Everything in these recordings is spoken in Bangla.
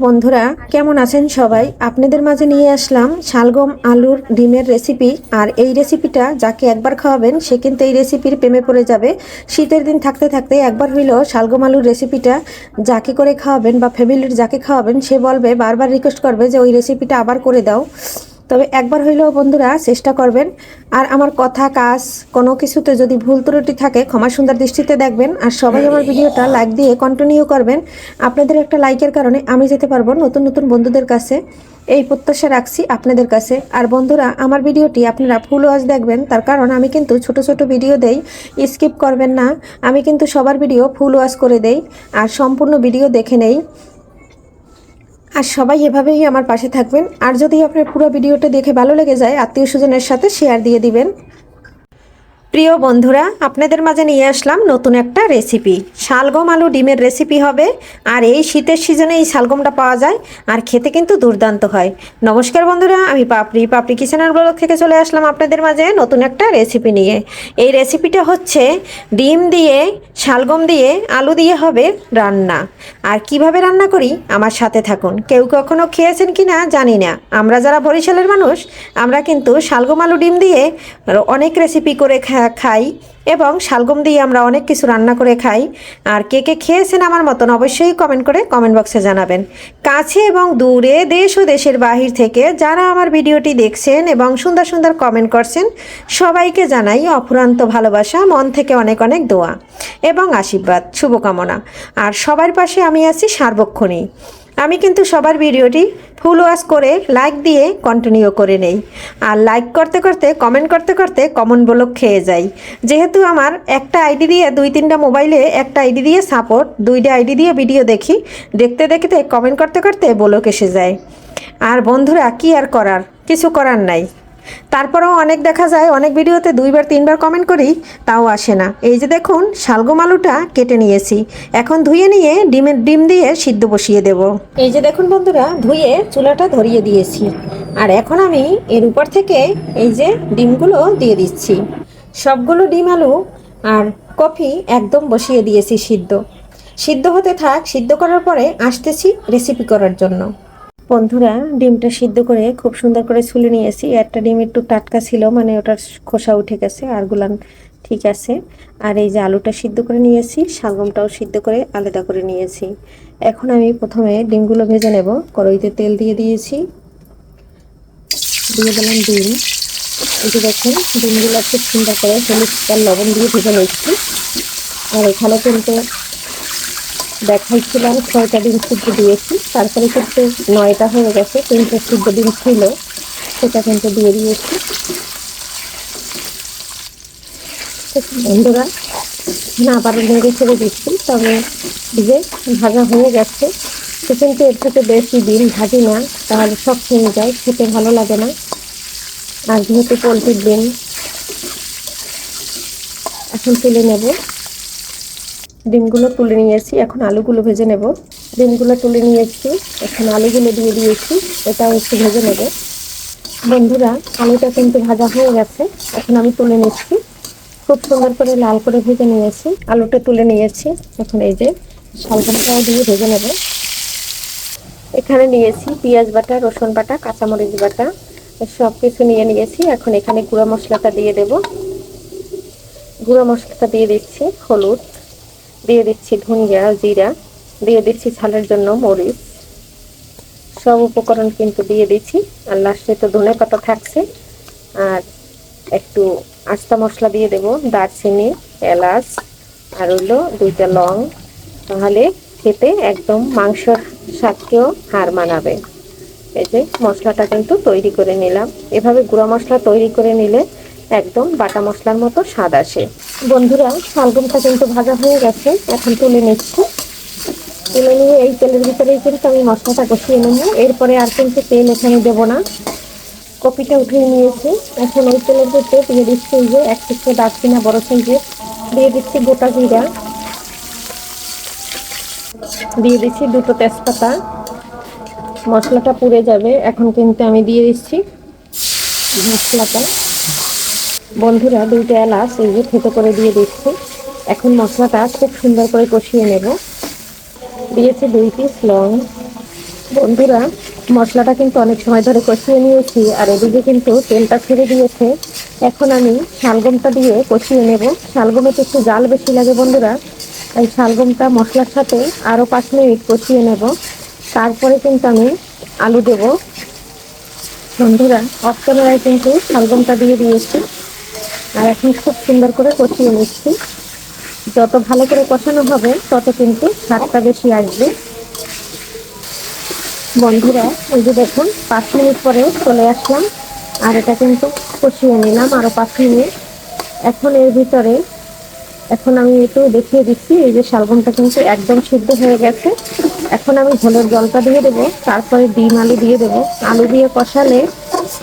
বন্ধুরা কেমন আছেন সবাই? আপনাদের মাঝে নিয়ে আসলাম শালগম আলুর ডিমের রেসিপি। আর এই রেসিপিটা যাকে একবার খাওয়াবেন সে কিন্তু এই রেসিপির প্রেমে পড়ে যাবে। শীতের দিন থাকতে থাকতে একবার হইলেও শালগম আলুর রেসিপিটা যাকে করে খাওয়াবেন বা ফ্যামিলির যাকে খাওয়াবেন সে বলবে, বারবার রিকোয়েস্ট করবে যে ওই রেসিপিটা আবার করে দাও। তবে একবার হইলেও বন্ধুরা চেষ্টা করবেন। আর আমার কথা কাজ কোনো কিছুতে যদি ভুল ত্রুটি থাকে ক্ষমা সুন্দর দৃষ্টিতে দেখবেন। আর সবাই আমার ভিডিওটা লাইক দিয়ে কন্টিনিউ করবেন। আপনাদের একটা লাইকের কারণে আমি যেতে পারবো নতুন নতুন বন্ধুদের কাছে, এই প্রত্যাশা রাখছি আপনাদের কাছে। আর বন্ধুরা আমার ভিডিওটি আপনারা ফুল ওয়াচ দেখবেন, তার কারণ আমি কিন্তু ছোট ছোট ভিডিও দেই, স্কিপ করবেন না। আমি কিন্তু সবার ভিডিও ফুল ওয়াচ করে দেই আর সম্পূর্ণ ভিডিও দেখে নেই। আর সবাই এভাবেই আমার পাশে থাকবেন। আর যদি আপনার পুরো ভিডিওটা দেখে ভালো লেগে যায় আত্মীয় স্বজনের সাথে শেয়ার দিয়ে দিবেন। প্রিয় বন্ধুরা, আপনাদের মাঝে নিয়ে আসলাম নতুন একটা রেসিপি, শালগম আলু ডিমের রেসিপি হবে। আর এই শীতের সিজনে এই শালগমটা পাওয়া যায় আর খেতে কিন্তু দুর্দান্ত হয়। নমস্কার বন্ধুরা, আমি পাপড়ি কিচেন আর ব্লগ থেকে চলে আসলাম আপনাদের মাঝে নতুন একটা রেসিপি নিয়ে। এই রেসিপিটা হচ্ছে ডিম দিয়ে শালগম দিয়ে আলু দিয়ে হবে রান্না। আর কিভাবে রান্না করি আমার সাথে থাকুন। কেউ কখনো খেয়েছেন কি না জানি না, আমরা যারা বরিশালের মানুষ আমরা কিন্তু শালগম আলু ডিম দিয়ে অনেক রেসিপি করে খাই এবং শালগম দিয়ে আমরা অনেক কিছু রান্না করে খাই। আর কে কে খেয়েছেন আমার মতন অবশ্যই কমেন্ট করে কমেন্ট বক্সে জানাবেন। কাছে এবং দূরে দেশ ও দেশের বাহির থেকে যারা আমার ভিডিওটি দেখছেন এবং সুন্দর সুন্দর কমেন্ট করছেন সবাইকে জানাই অফুরন্ত ভালোবাসা, মন থেকে অনেক অনেক দোয়া এবং আশীর্বাদ শুভকামনা। আর সবার পাশে আমি আছি সার্বক্ষণিক। আমি কিন্তু সবার ভিডিওটি ফুল ওয়াচ করে লাইক দিয়ে কন্টিনিউ করে নেই। আর লাইক করতে করতে কমেন্ট করতে করতে কমন ব্লক খেয়ে যাই। যেহেতু আমার একটা আইডি দিয়ে 2-3টা মোবাইলে একটা আইডি দিয়ে সাপোর্ট, 2টা আইডি দিয়ে ভিডিও দেখি, দেখতে দেখতে কমেন্ট করতে করতে ব্লক এসে যায়। আর বন্ধুরা কি আর করার, কিছু করার নাই। তারপরেও অনেক দেখা যায় অনেক ভিডিওতে 2-3বার কমেন্ট করি তাও আসে না। এই যে দেখুন শালগম আলুটা কেটে নিয়েছি, এখন ধুয়ে নিয়ে ডিম দিয়ে সিদ্ধ বসিয়ে দেব। এই যে দেখুন বন্ধুরা, ধুয়ে চুলাটা ধরিয়ে দিয়েছি। আর এখন আমি এর উপর থেকে এই যে ডিমগুলো দিয়ে দিচ্ছি। সবগুলো ডিম আলু আর কফি একদম বসিয়ে দিয়েছি সিদ্ধ হতে থাক। সিদ্ধ করার পরে আসতেছি রেসিপি করার জন্য। বন্ধুরা ডিমটা সিদ্ধ করে খুব সুন্দর করে ছুলে নিয়েছি। একটা ডিম একটু টাটকা ছিল, মানে ওটার খোসা উঠে গেছে, আর গুলান ঠিক আছে। আর এই যে আলুটা সিদ্ধ করে নিয়েছি, শালগমটাও সিদ্ধ করে আলাদা করে নিয়েছি। এখন আমি প্রথমে ডিমগুলো ভেজে নেব। কড়াইতে তেল দিয়ে দিয়েছি, দিয়ে দিলাম ডিম। এই যে দেখুন ডিমগুলো খুব সুন্দর করে হলুদ আর লবণ দিয়ে ভেজে নিচ্ছি। আর এখানে কিন্তু দেখাইছিলাম 6টা ডিম সিদ্ধ দিয়েছি, তারপরে কিন্তু 9টা হয়ে গেছে, 3টে সিদ্ধ ডিম ছিল সেটা কিন্তু দিয়ে দিয়েছি। বন্ধুরা না আবার নেড়ে ছেড়ে দিচ্ছি, তবে যে ভাজা হয়ে গেছে। সে কিন্তু এর থেকে বেশি ডিম ভাজি না, তাহলে সব খেয়ে যায়, খেতে ভালো লাগে না। আর যেহেতু পোলট্রির ডিম, এখন তুলে নেব। ডিমগুলো তুলে নিয়েছি, এখন আলুগুলো ভেজে নেব। ডিমগুলো তুলে নিয়েছি, এখন আলুগুলো দিয়ে দিয়েছি, এটাও একটু ভেজে নেব। বন্ধুরা আলুটা কিন্তু ভাজা হয়ে গেছে, এখন আমি তুলে নিচ্ছি। খুব সুন্দর করে লাল করে ভেজে নিয়েছি, আলুটা তুলে নিয়েছি। এখন এই যে শালগমটাও দিয়ে ভেজে নেব। এখানে নিয়েছি পেঁয়াজ বাটা, রসুন বাটা, কাঁচামরিচ বাটা, সব কিছু নিয়ে নিয়েছি। এখন এখানে গুঁড়া মশলাটা দিয়ে দেব। গুঁড়া মশলাটা দিয়ে দিচ্ছি হলুদ, দিয়ে দিচ্ছি ধনিয়া জিরা, দিয়ে দিচ্ছি ঝালের জন্য মরিচ। সব উপকরণ কিন্তু দিয়ে দিচ্ছি। আর লাস্টে তো ধনে পাতা থাকছে। আর একটু আস্তা মশলা দিয়ে দেব, দারচিনি, এলাচ আর হলো 2টা লং। তাহলে খেতে একদম মাংসর স্বাদকেও হার মানাবে। এই যে মশলাটা কিন্তু তৈরি করে নিলাম। এভাবে গুঁড়া মশলা তৈরি করে নিলে একদম বাটা মশলার মতো স্বাদ আসে। বন্ধুরা শালগমটা কিন্তু ভাজা হয়ে গেছে, এখন তুলে নিচ্ছি। তুলে নিয়ে এই তেলের ভিতরেই কিন্তু আমি মশলাটা কষিয়ে নেব। এরপরে আর কিন্তু তেল এখানে দেবো না। কপিটা উঠিয়ে নিয়েছি, এখন এই তেলের ভিতরে দিয়ে দিচ্ছি এই যে 1 টুকরো দারচিনি বড় সাইজের, দিয়ে দিচ্ছি গোটা জিরা, দিয়ে দিচ্ছি 2টো তেজপাতা। মশলাটা পুড়ে যাবে, এখন কিন্তু আমি দিয়ে দিচ্ছি মশলাটা। বন্ধুরা 2টা এলাচ এই যে থেতো করে দিয়ে দিচ্ছি। এখন মশলাটা খুব সুন্দর করে কষিয়ে নেব। দিয়েছি 2 পিস লং, বন্ধুরা, মশলাটা কিন্তু অনেক সময় ধরে কষিয়ে নিয়েছি আর এদিকে কিন্তু তেলটা ছেড়ে দিয়েছে। এখন আমি শালগমটা দিয়ে কষিয়ে নেব। শালগমে তো একটু জাল বেশি লাগে বন্ধুরা, তাই শালগমটা মশলার সাথে আরও 5 মিনিট কষিয়ে নেব। তারপরে কিন্তু আমি আলু দেব। বন্ধুরা, অফ ক্যামেরায় কিন্তু শালগমটা দিয়ে দিয়েছি আর এখন খুব সুন্দর করে কষিয়ে নিচ্ছি। যত ভালো করে কষানো হবে তত কিন্তু স্বাদটা বেশি আসবে। বন্ধুরা, এই যে দেখুন 5 মিনিট পরে চলে আসলাম আর এটা কিন্তু কষিয়ে নিলাম আরো 5 মিনিট। এখন এর ভিতরে এখন আমি একটু দেখিয়ে দিচ্ছি, এই যে শালগমটা কিন্তু একদম সিদ্ধ হয়ে গেছে। এখন আমি ঝোলের জলটা দিয়ে দেবো, তারপরে ডিম আলু দিয়ে দেবো। আলু দিয়ে কষালে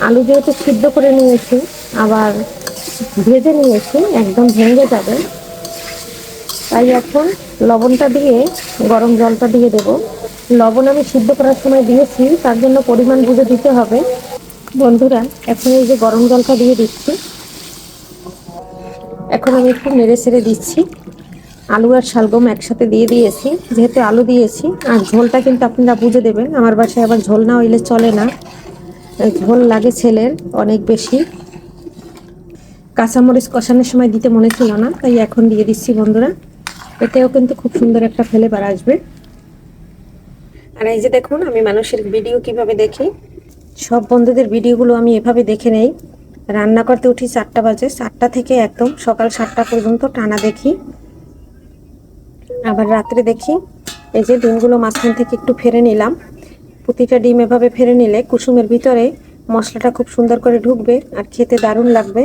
আলু যেহেতু সিদ্ধ করে নিয়েছি আবার ভেজে নিয়েছি, একদম ভেঙে যাবে। তাই এখন লবণটা দিয়ে গরম জলটা দিয়ে দেব। লবণ আমি সিদ্ধ করার সময় দিয়েছি, তার জন্য পরিমাণ বুঝে দিতে হবে। বন্ধুরা, এখন এই যে গরম জলটা দিয়ে দিচ্ছি। এখন আমি একটু নেড়ে ছেড়ে দিচ্ছি। আলু আর শালগম একসাথে দিয়ে দিয়েছি, যেহেতু আলু দিয়েছি। আর ঝোলটা কিন্তু আপনারা বুঝে দেবেন, আমার বাসায় আবার ঝোল না হইলে চলে না, ঝোল লাগে ছেলের অনেক বেশি। কাঁচামরিচ কষানোর সময় দিতে মনে ছিল না, তাই এখন দিয়ে দিচ্ছি বন্ধুরা। এতেও কিন্তু খুব সুন্দর একটা ফ্লেভার আসবে। আর এই যে দেখুন, আমি মানুষের ভিডিও কিভাবে দেখি, সব বন্ধুদের ভিডিওগুলো আমি এভাবে দেখে নেই। রান্না করতে উঠি 4টা বাজে, 4টা থেকে একদম সকাল 7টা পর্যন্ত টানা দেখি। আবার রাত্রে দেখি। এই যে ডিমগুলো মাঝখান থেকে একটু ফেরে নিলাম। প্রতিটা ডিম এভাবে ফেরে নিলে কুসুমের ভিতরে মশলাটা খুব সুন্দর করে ঢুকবে আর খেতে দারুণ লাগবে।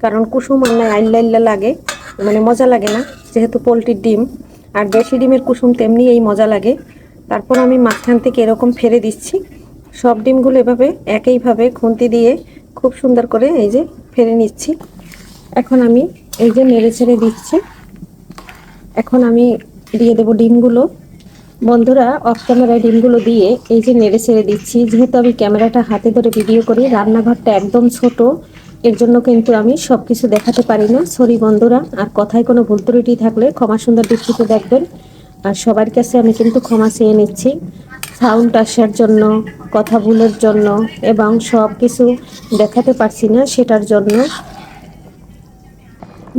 কারণ কুসুম রান্নায় আইল্লা আইল্লা লাগে, মানে মজা লাগে না, যেহেতু পোলট্রির ডিম। আর দেশি ডিমের কুসুম তেমনি এই মজা লাগে। তারপর আমি মাঝখান থেকে এরকম ফেরে দিচ্ছি। সব ডিমগুলো এভাবে একইভাবে খুন্তি দিয়ে খুব সুন্দর করে এই যে ফেরে নিচ্ছি। এখন আমি এই যে নেড়ে ছেড়ে দিচ্ছি। এখন আমি দিয়ে দেবো ডিমগুলো। বন্ধুরা, অফ ক্যামেরায় ডিমগুলো দিয়ে এই যে নেড়ে ছেড়ে দিচ্ছি। যেহেতু আমি ক্যামেরাটা হাতে ধরে ভিডিও করি, রান্নাঘরটা একদম ছোট, এর জন্য কিন্তু আমি সব কিছু দেখাতে পারি না। সরি বন্ধুরা, আর কথায় কোনো ভুল ত্রুটি থাকলে ক্ষমা সুন্দর দৃষ্টিতে দেখবেন। আর সবার কাছে আমি কিন্তু ক্ষমা চেয়ে নিচ্ছি সাউন্ড আসার জন্য, কথা ভুলের জন্য, এবং সব কিছু দেখাতে পারছি না সেটার জন্য।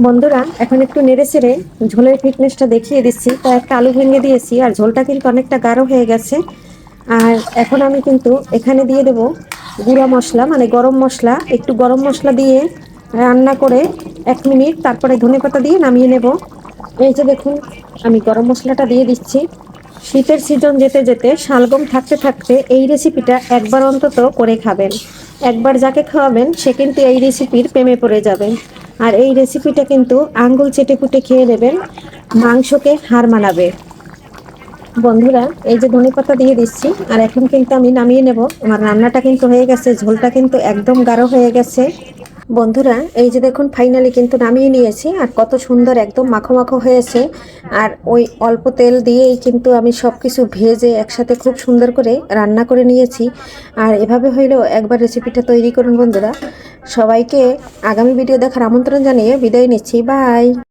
বন্ধুরা, এখন একটু নেড়ে চেড়ে ঝোলের ফিটনেসটা দেখিয়ে দিচ্ছি। তো একটা আলু ভেঙে দিয়েছি আর ঝোলটা কিন্তু অনেকটা গাঢ় হয়ে গেছে। আর এখন আমি কিন্তু এখানে দিয়ে দেব গুঁড়া মশলা, মানে গরম মশলা। একটু গরম মশলা দিয়ে রান্না করে 1 মিনিট, তারপরে ধনেপাতা দিয়ে নামিয়ে নেব। এই যে দেখুন, আমি গরম মশলাটা দিয়ে দিচ্ছি। শীতের সিজন যেতে যেতে, শালগম থাকতে থাকতে এই রেসিপিটা একবার অন্তত করে খাবেন। একবার যাকে খাওয়াবেন সে কিন্তু এই রেসিপির প্রেমে পড়ে যাবেন। আর এই রেসিপিটা কিন্তু আঙ্গুল চেটে পুটে খেয়ে নেবেন, মাংসকে হার মানাবে। বন্ধুরা, এই যে ধনেপাতা দিয়ে দিচ্ছি আর এখন কিন্তু আমি নামিয়ে নেব। আমার রান্নাটা কিন্তু হয়ে গেছে, ঝোলটা কিন্তু একদম গাঢ় হয়ে গেছে। বন্ধুরা, এই যে দেখুন ফাইনালি কিন্তু নামিয়ে নিয়েছি আর কত সুন্দর একদম মাখো মাখো হয়েছে। আর ওই অল্প তেল দিয়েই কিন্তু আমি সব কিছু ভেজে একসাথে খুব সুন্দর করে রান্না করে নিয়েছি। আর এভাবে হইলেও একবার রেসিপিটা তৈরি করুন বন্ধুরা। সবাইকে আগামী ভিডিও দেখার আমন্ত্রণ জানিয়ে বিদায় নিচ্ছি। বাই।